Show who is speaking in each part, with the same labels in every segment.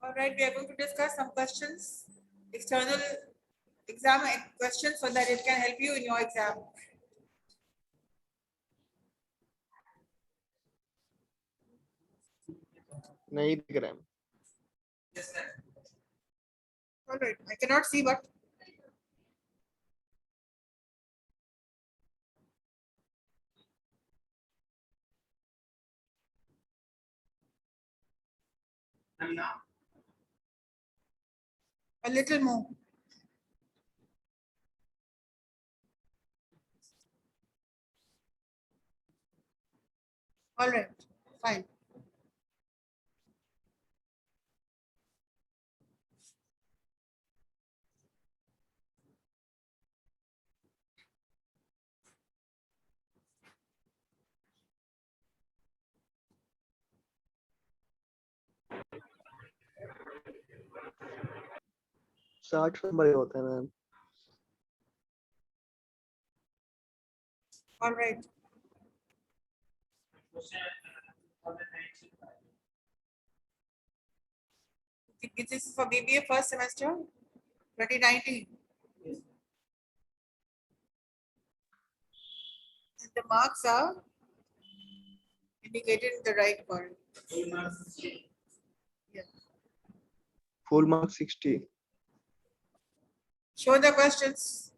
Speaker 1: All right, we are going to discuss some questions, external exam questions, so that it can help you in your exam.
Speaker 2: नहीं दिख रहा है.
Speaker 1: All right, I cannot see, but a little more. All right, fine.
Speaker 2: साठ number होता है ma'am.
Speaker 1: All right. This is for BBA first semester, 2019. And the marks are indicated in the right column. Yeah.
Speaker 2: Full mark 60.
Speaker 1: Show the questions.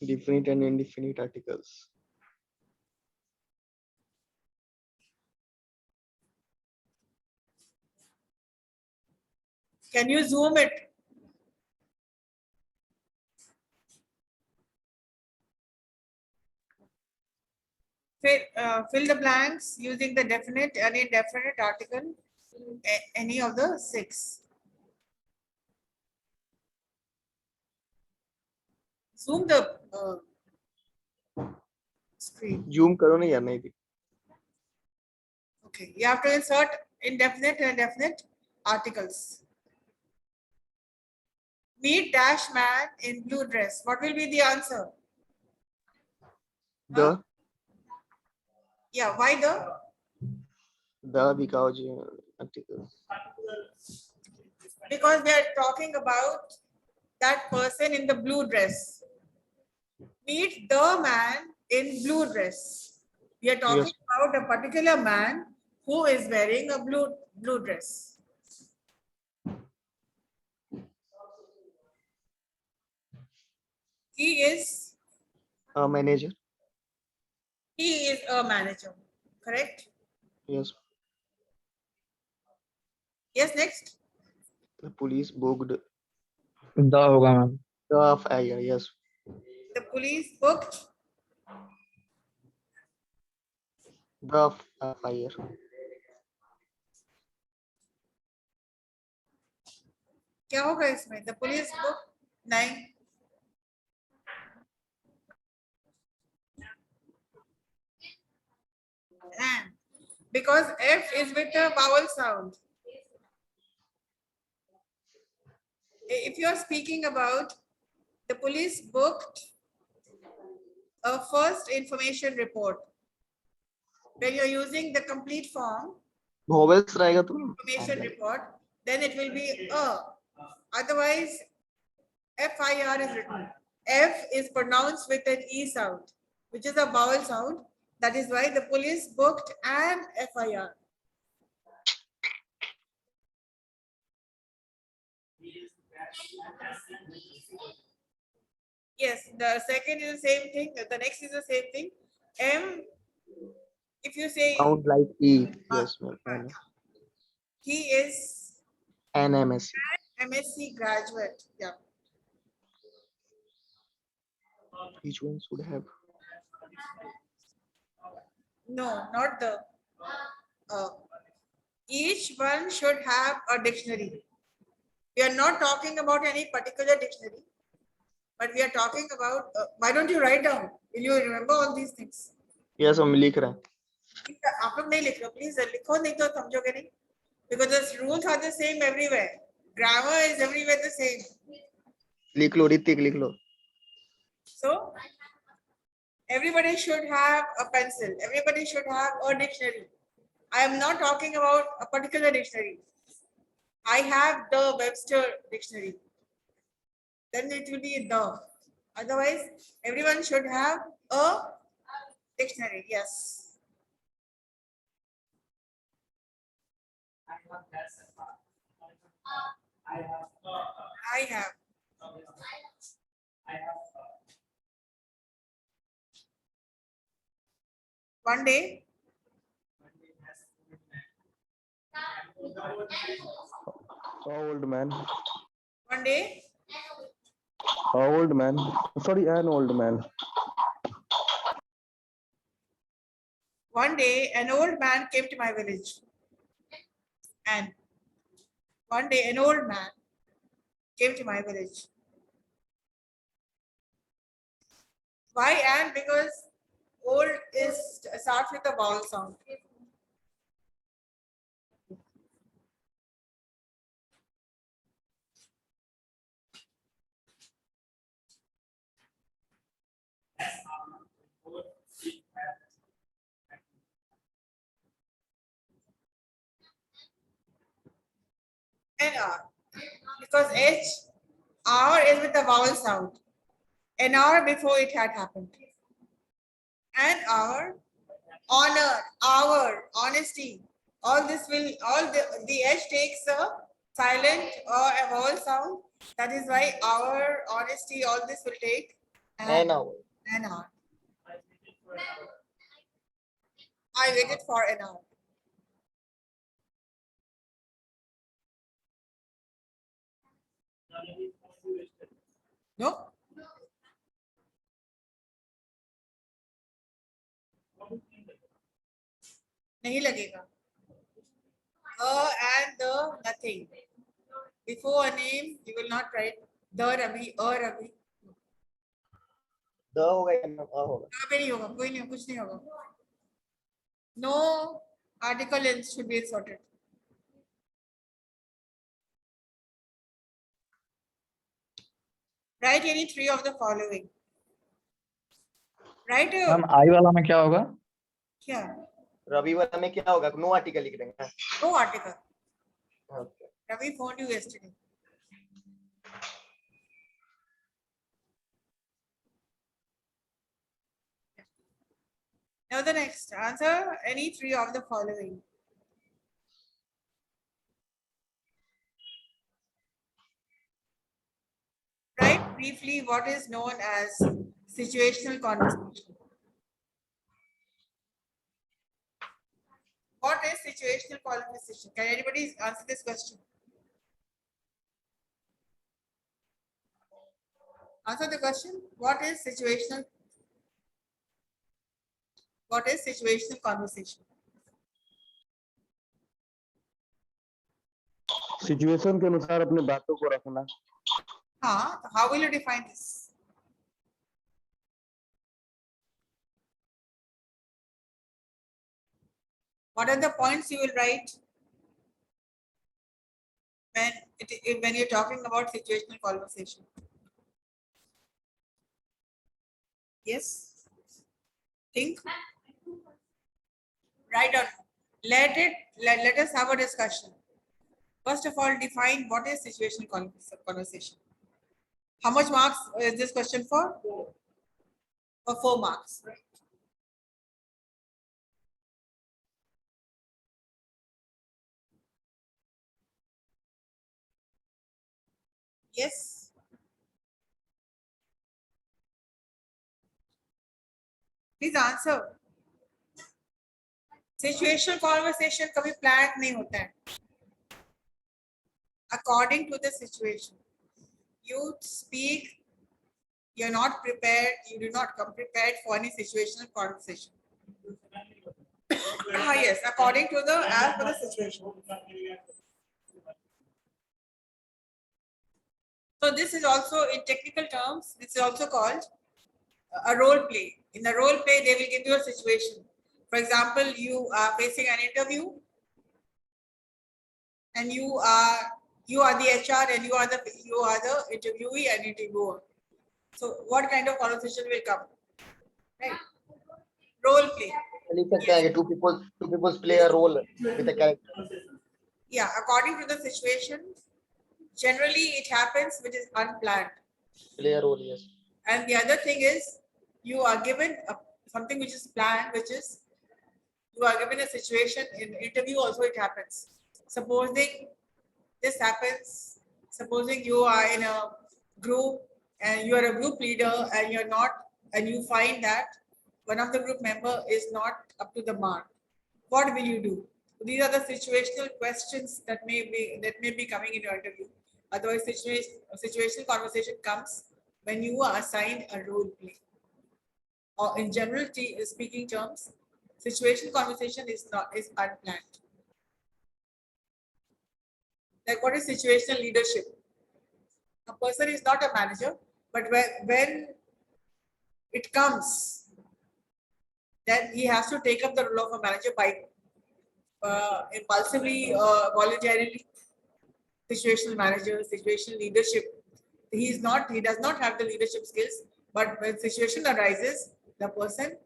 Speaker 2: Definite and indefinite articles.
Speaker 1: Can you zoom it? Fill the blanks using the definite and indefinite article, any of the 6. Zoom the screen.
Speaker 2: Zoom करो ना यार नहीं दिख.
Speaker 1: Okay, you have to insert indefinite and definite articles. Meet dash man in blue dress. What will be the answer?
Speaker 2: The
Speaker 1: Yeah, why
Speaker 2: because articles.
Speaker 1: Because we are talking about that person in the blue dress. Meet the man in blue dress. We are talking
Speaker 2: Yes.
Speaker 1: about a particular man who is wearing a blue dress. He is
Speaker 2: A manager.
Speaker 1: He is a manager, correct?
Speaker 2: Yes.
Speaker 1: Yes, next.
Speaker 2: The police booked
Speaker 3: the होगा ma'am.
Speaker 2: the fire. Yes.
Speaker 1: The police booked
Speaker 2: The fire.
Speaker 1: क्या होगा इसमें? The police booked 9. And because F is with a vowel sound. If you are speaking about the police booked a first information report, when you're using the complete form,
Speaker 2: Vowels रहेगा तो.
Speaker 1: information report, then it will be a. Otherwise, FIR is written. F is pronounced with an E sound, which is a vowel sound. That is why the police booked an FIR. Yes, the second is the same thing. The next is the same thing. M, if you say
Speaker 2: Sound like E. Yes, ma'am.
Speaker 1: he is
Speaker 2: An MSc.
Speaker 1: MSc graduate. Yeah.
Speaker 2: Each one should have.
Speaker 1: No, not the. Each one should have a dictionary. We are not talking about any particular dictionary, but we are talking about. Why don't you write down? Will you remember all these things?
Speaker 2: Yes, हम लिख रहे हैं.
Speaker 1: आप लोग नहीं लिख रहे, please लिखो, नहीं तो समझोगे नहीं. Because the rules are the same everywhere. Grammar is everywhere the same.
Speaker 2: लिख लो ऋतिक लिख लो.
Speaker 1: So Everybody should have a pencil. Everybody should have a dictionary. I am not talking about a particular dictionary. I have the Webster dictionary. Then it will be the. Otherwise, everyone should have a dictionary. Yes. I have. One day,
Speaker 4: Old man.
Speaker 1: one day,
Speaker 4: Old man. Sorry, an old man.
Speaker 1: one day, an old man came to my village. And one day, an old man came to my village. Why and? Because old is starts with a vowel sound. And R. Because H, R is with the vowel sound. An hour before it had happened. And our honor, our honesty, all this will, all the H takes a silent or a vowel sound. That is why our honesty, all this will take
Speaker 2: An hour.
Speaker 1: an hour. I waited for an hour. No? नहीं लगेगा. And the nothing. Before a name, you will not write the Ravi, a Ravi.
Speaker 2: The होगा या न होगा?
Speaker 1: पे नहीं होगा, कोई नहीं, कुछ नहीं होगा. No article ends should be inserted. Write any three of the following. Write
Speaker 3: ma'am आई वाला में क्या होगा?
Speaker 1: क्या?
Speaker 2: रवि वाला में क्या होगा? नो आर्टिकल लिख देंगे.
Speaker 1: No article.
Speaker 2: Okay.
Speaker 1: Ravi phoned you yesterday. Now the next, answer any three of the following. Write briefly what is known as situational conversation. What is situational conversation? Can anybody answer this question? Answer the question. What is situational? What is situational conversation?
Speaker 4: Situation के अनुसार अपने बातों को रखना.
Speaker 1: How will you define this? What are the points you will write when you're talking about situational conversation? Yes. Think. Write down. Let us have a discussion. First of all, define what is situational conversation. How much marks is this question for? 4. For 4 marks. Right. Yes. Please answer. Situational conversation कभी planned नहीं होता है. According to the situation, you speak. You're not prepared. You do not come prepared for any situational conversation. Yes, according to the as per the situation. So this is also in technical terms. This is also called a role play. In the role play, they will give you a situation. For example, you are facing an interview, and you are the HR, and you are the interviewee and interviewer. So what kind of conversation will come? Right.
Speaker 2: लिख सकते हैं कि two people play a role with a character.
Speaker 1: Yeah, according to the situation, generally it happens which is unplanned.
Speaker 2: Play a role, yes.
Speaker 1: And the other thing is, you are given something which is planned, which is you are given a situation in interview. Also, it happens. Supposing this happens, supposing you are in a group and you are a group leader and you're not, and you find that one of the group member is not up to the mark. What will you do? These are the situational questions that may be coming in your interview. Otherwise, situational conversation comes when you are assigned a role play. Or in general speaking terms, situational conversation is unplanned. Like, what is situational leadership? A person is not a manager, but when it comes, then he has to take up the role of a manager by impulsively, voluntarily. Situational manager, situational leadership. He does not have the leadership skills, but when situation arises, the person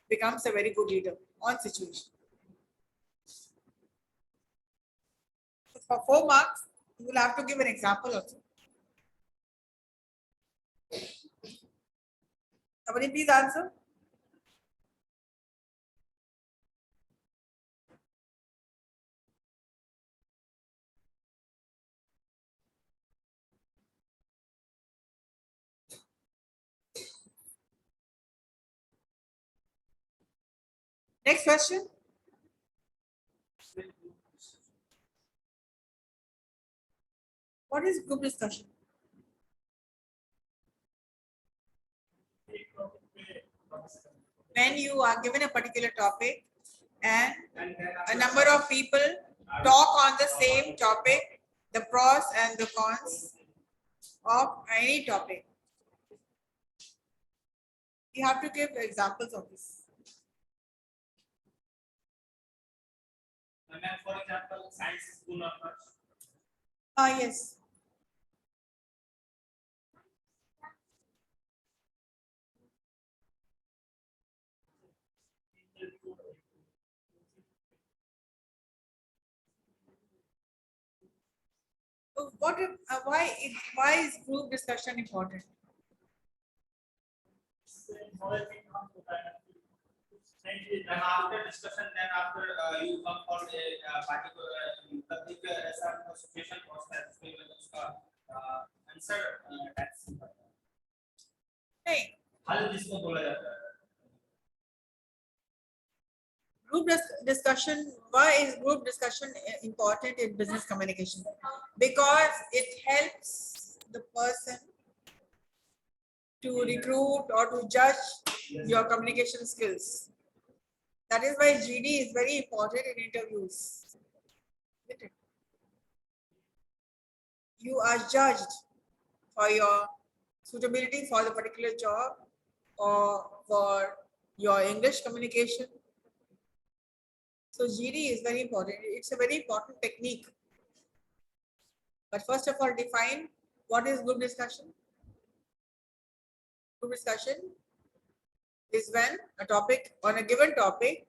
Speaker 1: becomes a very good leader on situation. For 4 marks, you will have to give an example also. Somebody please answer. Next question. What is group discussion? When you are given a particular topic and a number of people talk on the same topic, the pros and the cons of any topic. You have to give examples of this.
Speaker 5: For example, science is good or not?
Speaker 1: Yes. So why is group discussion important?
Speaker 5: And after discussion, then after you come for a particular public situation process, answer that's
Speaker 1: Hey,
Speaker 5: हल जिसको बोला जाता है
Speaker 1: group discussion. Why is group discussion important in business communication? Because it helps the person to recruit or to judge your communication skills. That is why GD is very important in interviews. You are judged for your suitability for the particular job or for your English communication. So GD is very important. It's a very important technique. But first of all, define what is group discussion. Group discussion is when a topic on a given topic,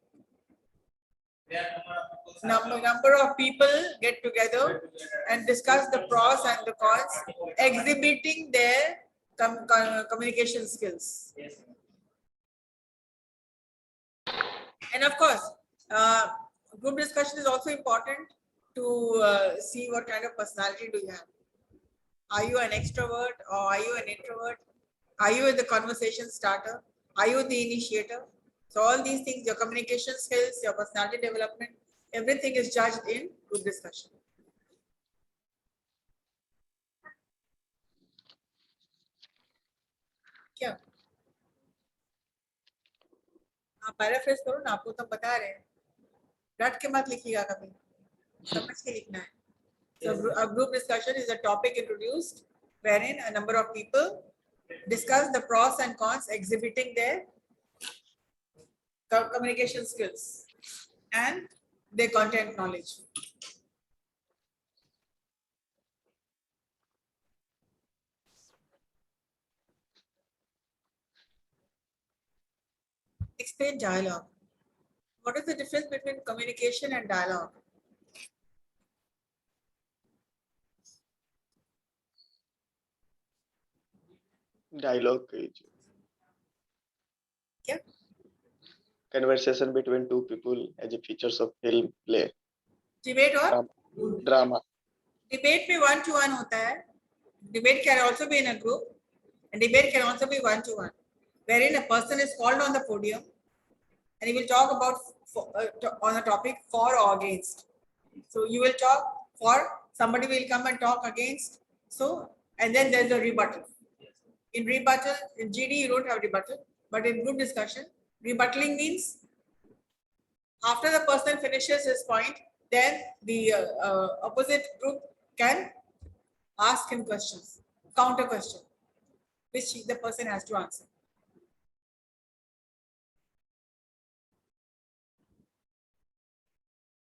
Speaker 1: number of people get together and discuss the pros and the cons, exhibiting their communication skills.
Speaker 5: Yes.
Speaker 1: And of course, group discussion is also important to see what kind of personality do you have. Are you an extrovert or are you an introvert? Are you the conversation starter? Are you the initiator? So all these things, your communication skills, your personality development, everything is judged in group discussion. क्या आप paraphrase करो ना, आपको तो बता रहे हैं, रट के मत लिखिएगा कभी, समझ के लिखना है. So a group discussion is a topic introduced wherein a number of people discuss the pros and cons, exhibiting their communication skills and their content knowledge. Explain dialogue. What is the difference between communication and dialogue?
Speaker 6: Dialogue
Speaker 1: Yeah.
Speaker 6: conversation between two people as a features of film play
Speaker 1: Debate or
Speaker 6: drama.
Speaker 1: debate में 1-to-1 होता है. Debate can also be in a group, and debate can also be 1-to-1, wherein a person is called on the podium and he will talk about on a topic for or against. So you will talk for, somebody will come and talk against. So, and then there's a rebuttal. In rebuttal, in GD you don't have rebuttal, but in group discussion, rebuttaling means after the person finishes his point, then the opposite group can ask him questions, counter question, which the person has to answer.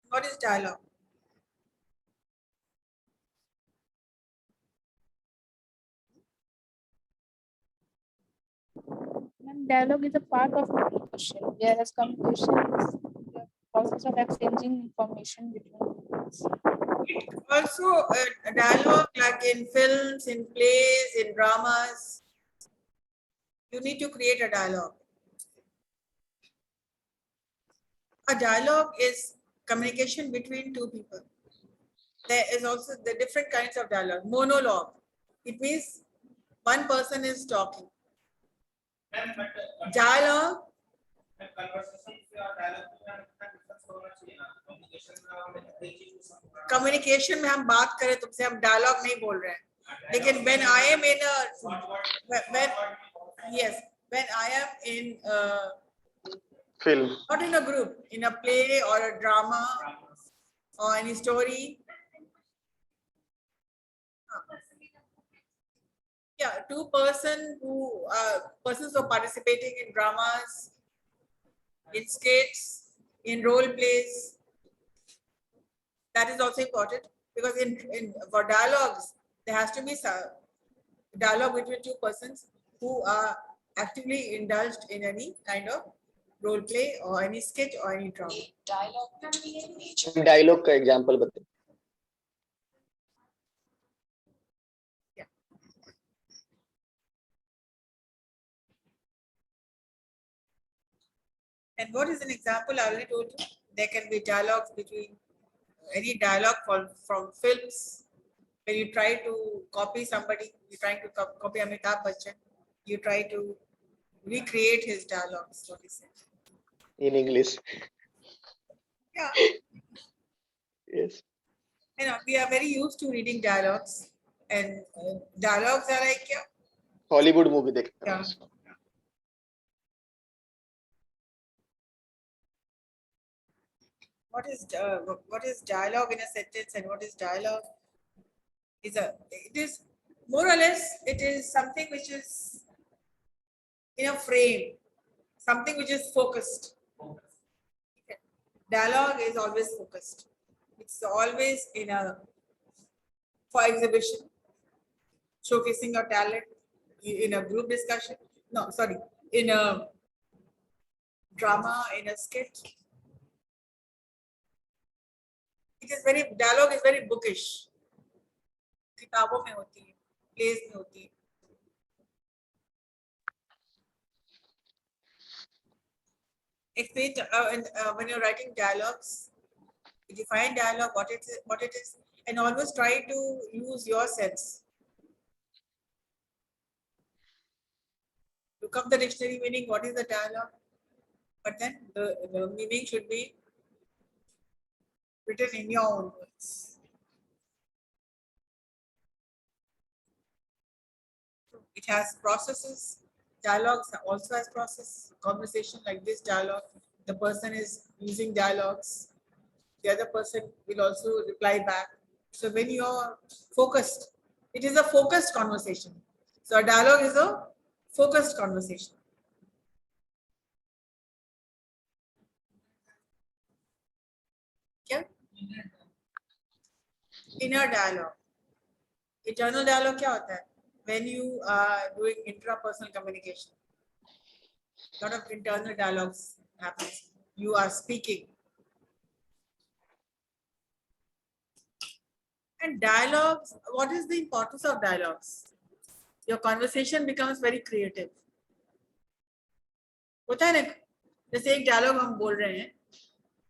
Speaker 1: What is dialogue?
Speaker 7: And dialogue is a part of communication, whereas communication is the process of exchanging information between humans.
Speaker 1: Also, a dialogue like in films, in plays, in dramas, you need to create a dialogue. A dialogue is communication between two people. There is also the different kinds of dialogue. Monologue. It means one person is talking.
Speaker 5: Ma'am, but
Speaker 1: Dialogue.
Speaker 5: conversation से और dialogue में कितना difference होना चाहिए ना? Communication में हम एक चीज को समझ
Speaker 1: कम्युनिकेशन में हम बात करें तुमसे, हम डायलॉग नहीं बोल रहे हैं. लेकिन when I am in a when I am in
Speaker 6: Film.
Speaker 1: not in a group, in a play or a drama or any story. Yeah, persons who are participating in dramas, in skits, in role plays. That is also important because in for dialogues there has to be dialogue between two persons who are actively indulged in any kind of role play or any skit or any drama.
Speaker 6: Dialogue का example बताइए.
Speaker 1: And what is an example? I already told you. There can be dialogues between any dialogue from films. When you try to copy somebody, you're trying to copy Amitabh Bachchan, you try to recreate his dialogues, what he said.
Speaker 6: In English.
Speaker 1: Yeah.
Speaker 6: Yes.
Speaker 1: You know, we are very used to reading dialogues, and dialogues are like, yeah.
Speaker 6: Hollywood movie देखते हैं.
Speaker 1: Yeah. What is dialogue in a sentence and what is dialogue? It is more or less, it is something which is in a frame, something which is focused. Okay. Dialogue is always focused. It's always for exhibition, showcasing your talent in a group discussion. No, sorry, in a drama, in a skit. Dialogue is very bookish. किताबों में होती है, plays में होती है. When you're writing dialogues, define dialogue, what it is, and always try to use your sense. Look up the dictionary meaning, what is the dialogue, but then the meaning should be written in your own words. It has processes. Dialogues also has process. Conversation like this dialogue, the person is using dialogues. The other person will also reply back. So when you are focused, it is a focused conversation. So a dialogue is a focused conversation. क्या? Inner dialogue. Internal dialogue क्या होता है? When you are doing intrapersonal communication, a lot of internal dialogues happens. you are speaking. And dialogues, what is the importance of dialogues? Your conversation becomes very creative. होता है ना, जैसे एक dialogue हम बोल रहे हैं,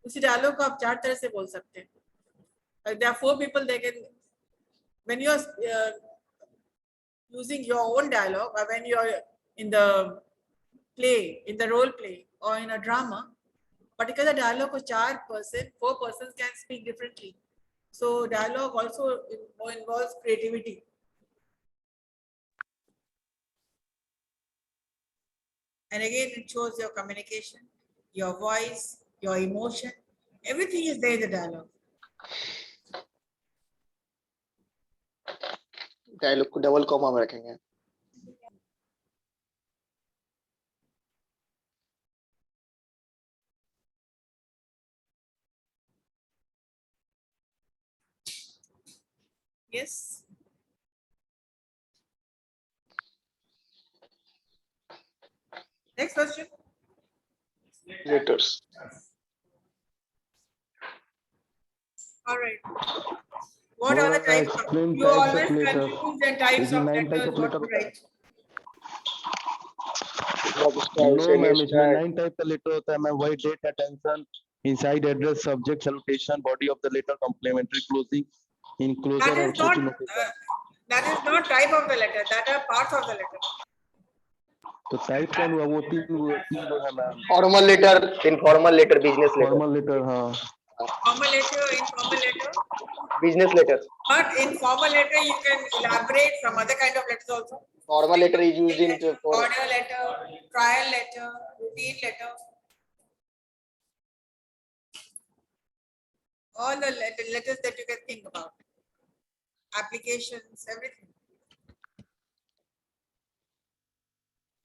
Speaker 1: उसी डायलॉग को आप 4 तरह से बोल सकते हैं. There are 4 people, they can, when you are using your own dialogue, or when you are in the play, in the role play, or in a drama, particular dialogue को 4 persons can speak differently. So dialogue also involves creativity. And again, it shows your communication, your voice, your emotion, everything is there in the dialogue.
Speaker 6: Dialogue को double comma में रखेंगे.
Speaker 1: Yes. Next question.
Speaker 6: Letters.
Speaker 1: All right. What are the types of,
Speaker 4: Explain
Speaker 1: you
Speaker 4: types of
Speaker 1: always
Speaker 4: letters.
Speaker 1: confuse the types
Speaker 4: इसमें
Speaker 1: of
Speaker 4: 9 types
Speaker 1: letters,
Speaker 4: of
Speaker 1: what
Speaker 4: letter
Speaker 1: to
Speaker 4: होता है.
Speaker 1: write.
Speaker 4: No ma'am, इसमें 9 type का letter होता है ma'am. वही date, attention, inside address, subject, salutation, body of the letter, complimentary, closing, enclosure
Speaker 1: That
Speaker 4: और
Speaker 1: is
Speaker 4: छोटी
Speaker 1: not,
Speaker 4: notation.
Speaker 1: that is not type of the letter, that are parts of the letter.
Speaker 4: तो type कौन हुआ? वो तीन लोग हैं ma'am.
Speaker 2: Formal letter, informal letter, business letter.
Speaker 4: Formal letter, हाँ.
Speaker 1: Formal letter, informal letter.
Speaker 2: Business letter.
Speaker 1: But in formal letter, you can elaborate some other kind of letters also.
Speaker 2: Formal letter is used in for
Speaker 1: Order letter, trial letter, routine letter. All the letters that you can think about. Applications, everything.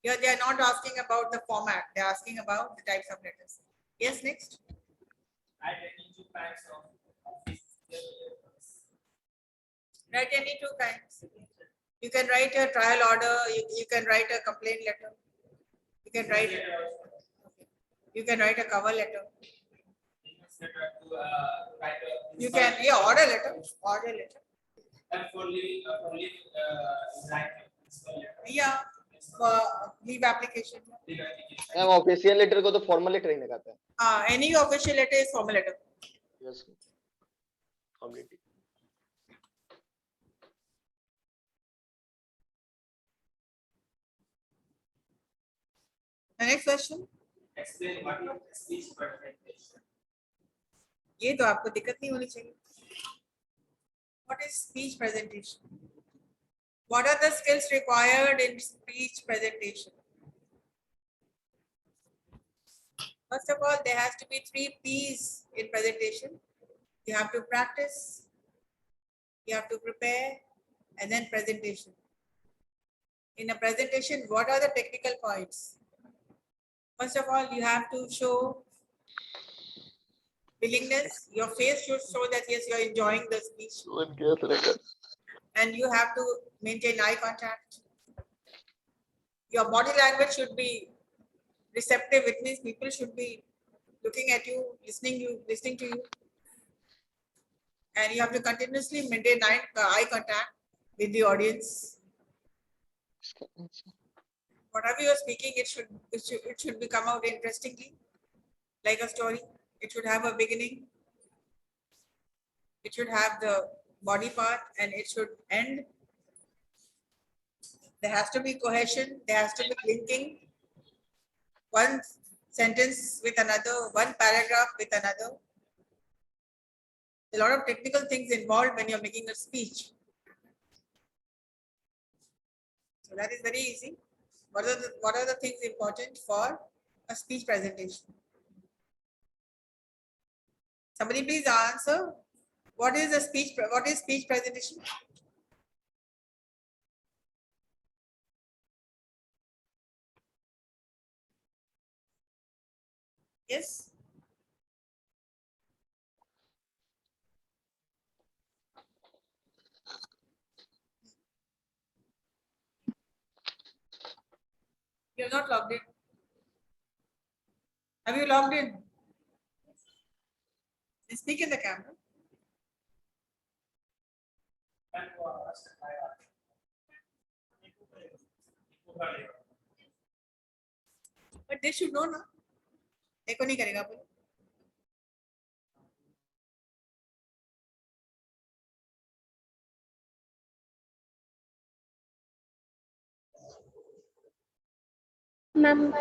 Speaker 1: Here they are not asking about the format, they are asking about the types of letters. Yes, next.
Speaker 5: Write any 2 kinds of letters.
Speaker 1: Write any 2 kinds. You can write a trial order, you can write a complaint letter. You can write a cover letter. You can, yeah, order letter.
Speaker 5: And for leave,
Speaker 1: Yeah, for leave application.
Speaker 2: Ma'am official letter को तो formal letter ही लगाते हैं.
Speaker 1: Any official letter is formal letter.
Speaker 2: Yes. Formality.
Speaker 1: The next question.
Speaker 5: explain what is speech presentation.
Speaker 1: ये तो आपको दिक्कत नहीं होनी चाहिए. What is speech presentation? What are the skills required in speech presentation? First of all, there has to be 3 P's in presentation. You have to practice, you have to prepare, and then presentation. In a presentation, what are the technical points? First of all, you have to show willingness. Your face should show that yes, you're enjoying the speech. And you have to maintain eye contact. Your body language should be receptive. It means people should be looking at you, listening to you. And you have to continuously maintain eye contact with the audience. Whatever you are speaking, it should be come out interestingly, like a story. It should have a beginning. It should have the body part, and it should end. There has to be cohesion. There has to be linking. One sentence with another, one paragraph with another. A lot of technical things involved when you're making a speech. So that is very easy. What are the things important for a speech presentation? Somebody please answer. What is speech presentation? Yes. You have not logged in. Have you logged in? Speak in the camera. But they should know ना. एको नहीं करेगा बोलो.
Speaker 8: Ma'am,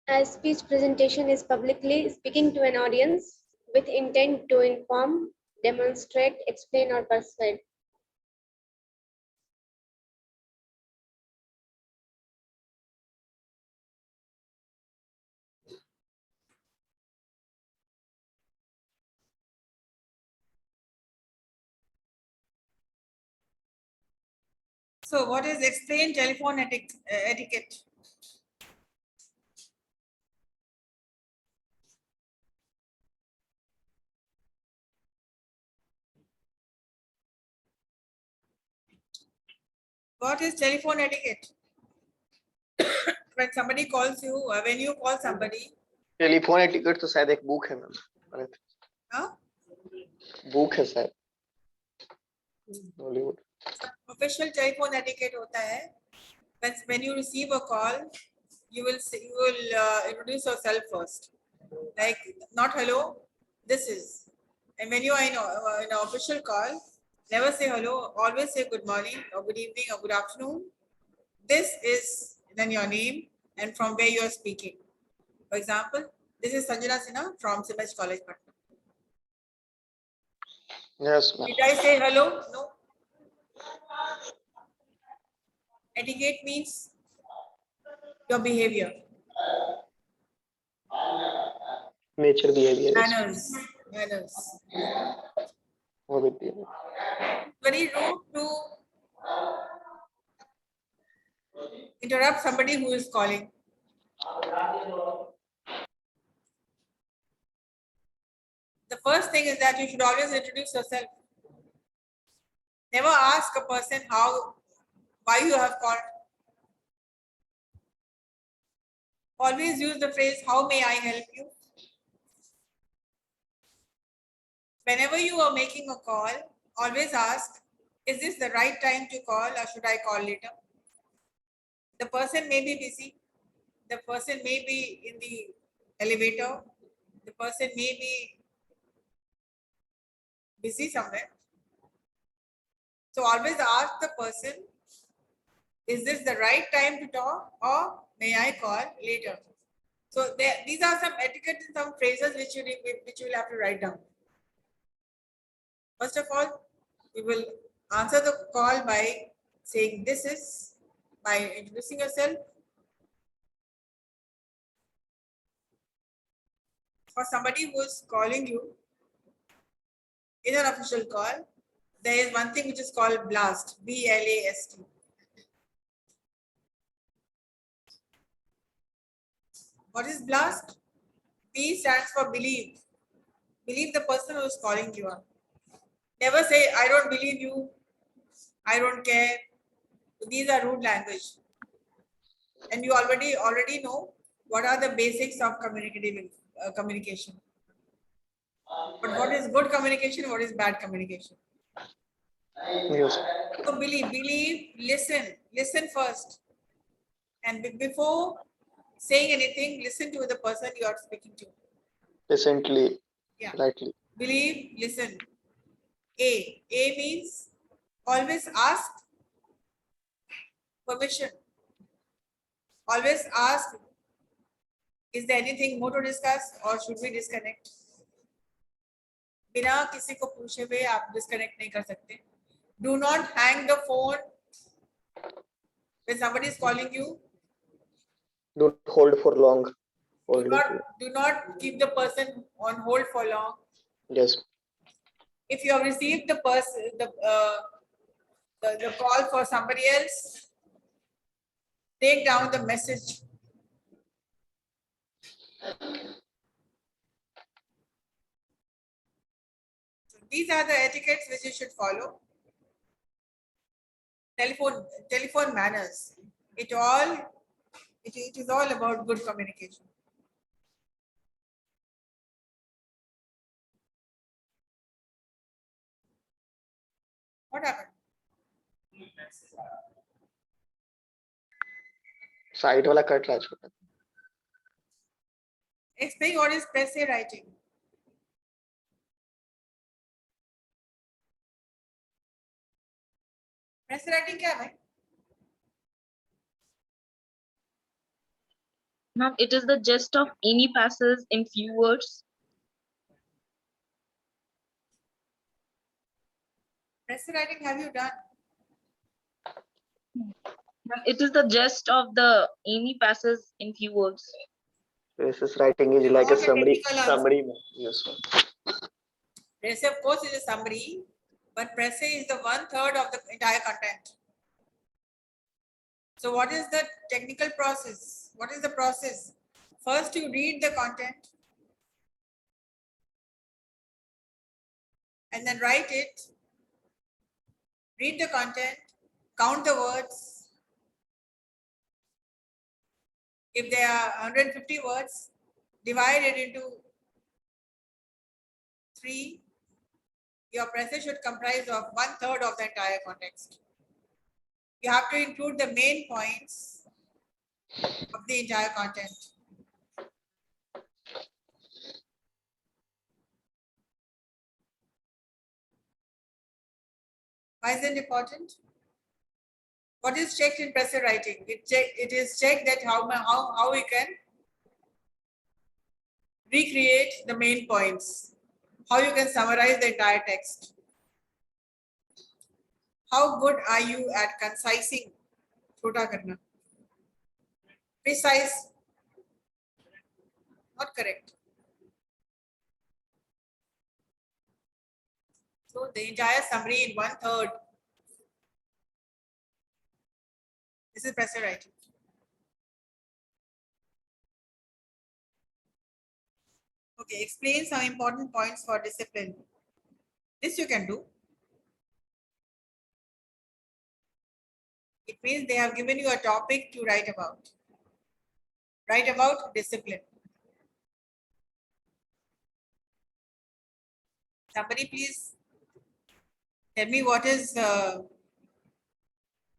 Speaker 8: a speech presentation is publicly speaking to an audience with intent to inform, demonstrate, explain, or persuade.
Speaker 1: So what is explain telephone etiquette? What is telephone etiquette? When somebody calls you, when you call somebody,
Speaker 6: telephone etiquette तो शायद एक book है ma'am.
Speaker 1: huh?
Speaker 6: Book है शायद. Hollywood.
Speaker 1: Official telephone etiquette होता है. When you receive a call, you will introduce yourself first. Like not hello, this is. And when you are in an official call, never say hello. Always say good morning or good evening or good afternoon. This is then your name and from where you are speaking. For example, this is Sanjana Sinha from Simaj College, Patna.
Speaker 6: Yes ma'am.
Speaker 1: Did I say hello? No. Etiquette means your behavior,
Speaker 6: nature behaviour.
Speaker 1: manners.
Speaker 6: वो भी है.
Speaker 1: Very rude to interrupt somebody who is calling. The first thing is that you should always introduce yourself. Never ask a person why you have called. Always use the phrase, how may I help you? Whenever you are making a call, always ask, is this the right time to call or should I call later? The person may be busy. The person may be in the elevator. The person may be busy somewhere. So always ask the person, is this the right time to talk or may I call later? So these are some etiquette and some phrases which you will have to write down. First of all, you will answer the call by saying this is, by introducing yourself. For somebody who is calling you in an official call, there is one thing which is called blast, BLAST. What is blast? B stands for believe. Believe the person who is calling you up. Never say, I don't believe you, I don't care. These are rude language. And you already know what are the basics of communication. But what is good communication? What is bad communication?
Speaker 6: Yes.
Speaker 1: So believe, listen first. And before saying anything, listen to the person you are speaking to.
Speaker 6: Recently.
Speaker 1: Yeah.
Speaker 6: Rightly.
Speaker 1: Believe, listen. A means always ask permission. Always ask, is there anything more to discuss or should we disconnect? बिना किसी को पूछे हुए आप disconnect नहीं कर सकते. Do not hang the phone when somebody is calling you.
Speaker 6: Don't hold for long.
Speaker 1: Do not keep the person on hold for long.
Speaker 6: Yes.
Speaker 1: If you have received the call for somebody else, take down the message. So these are the etiquettes which you should follow. Telephone manners. it is all about good communication. What happened?
Speaker 6: Side वाला cut रहा है छोटा.
Speaker 1: Explain what is press writing. Press writing क्या है भाई?
Speaker 9: Ma'am, it is the gist of any passes in few words.
Speaker 1: Press writing have you done?
Speaker 9: Ma'am, it is the gist of the any passes in few words.
Speaker 6: This writing is
Speaker 1: You
Speaker 6: like a
Speaker 1: want a
Speaker 6: summary.
Speaker 1: technical answer.
Speaker 6: Summary में. Yes.
Speaker 1: Press of course is a summary, but press is the 1/3 of the entire content. So what is the technical process? What is the process? First you read the content and then write it. Read the content, count the words. If there are 150 words, divide it into 3. Your passage should comprise of 1/3 of the entire context. You have to include the main points of the entire content. Why is it important? What is checked in press writing? It is checked that how we can recreate the main points, how you can summarize the entire text. How good are you at concising? Chota karna. Precise. Not correct. So the entire summary in 1/3. This is press writing. Okay, explain some important points for discipline. This you can do. It means they have given you a topic to write about. Write about discipline. Somebody please tell me what is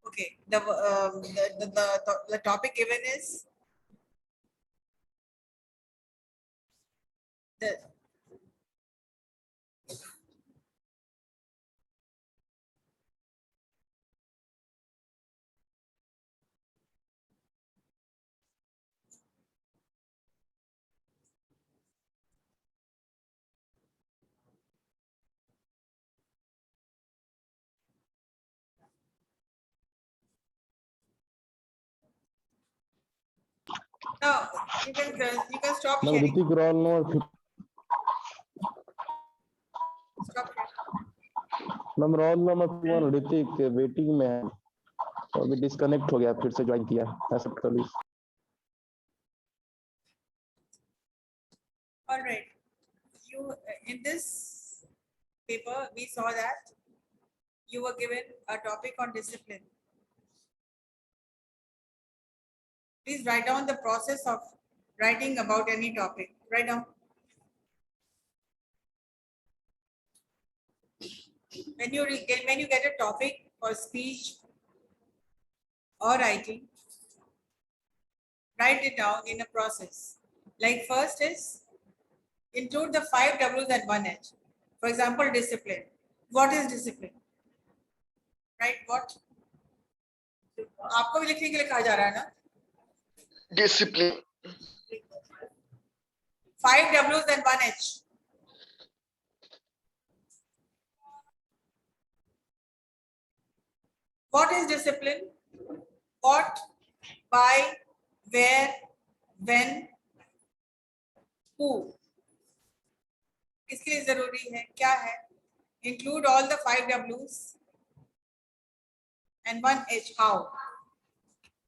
Speaker 1: okay. The topic given is the now you can stop
Speaker 4: Now,
Speaker 1: sharing.
Speaker 4: Ritik, roll number
Speaker 1: Stop sharing.
Speaker 4: Ma'am roll number 1 Hrithik waiting में है तो अभी disconnect हो गया फिर से join किया ऐसा कर लीजिए.
Speaker 1: All right. You in this paper we saw that you were given a topic on discipline. Please write down the process of writing about any topic. Write down. When you get a topic for speech or writing, write it down in a process. Like first is include the 5 W's and 1 H. For example, discipline. What is discipline? Right? What? आपको भी लिखने के लिए कहा जा रहा है ना?
Speaker 6: Discipline.
Speaker 1: 5 W's and 1 H. What is discipline? What, why, where, when, who. किसके लिए जरूरी है? क्या है? Include all the 5 W's and 1 H. How?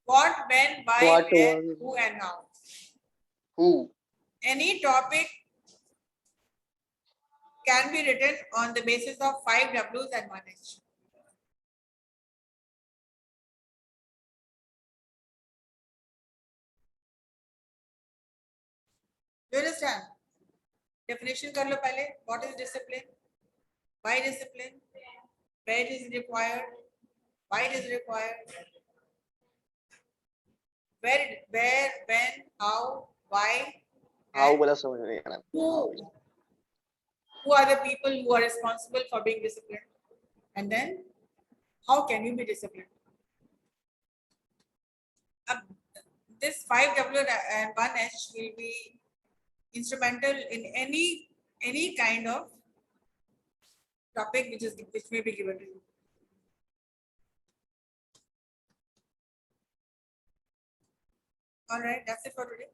Speaker 1: What, when, why,
Speaker 6: What,
Speaker 1: where,
Speaker 6: when.
Speaker 1: who, and how.
Speaker 6: Who?
Speaker 1: Any topic can be written on the basis of 5 W's and 1 H. Do you understand? Definition कर लो पहले. What is discipline? Why discipline? Where it is required? Why it is required? Where, when, how, why,
Speaker 6: How
Speaker 1: and
Speaker 6: बोला समझ नहीं आ रहा.
Speaker 1: who are the people who are responsible for being disciplined? And then, how can you be disciplined? This 5W and 1H will be instrumental in any kind of topic which may be given to you. All right, that's it for today.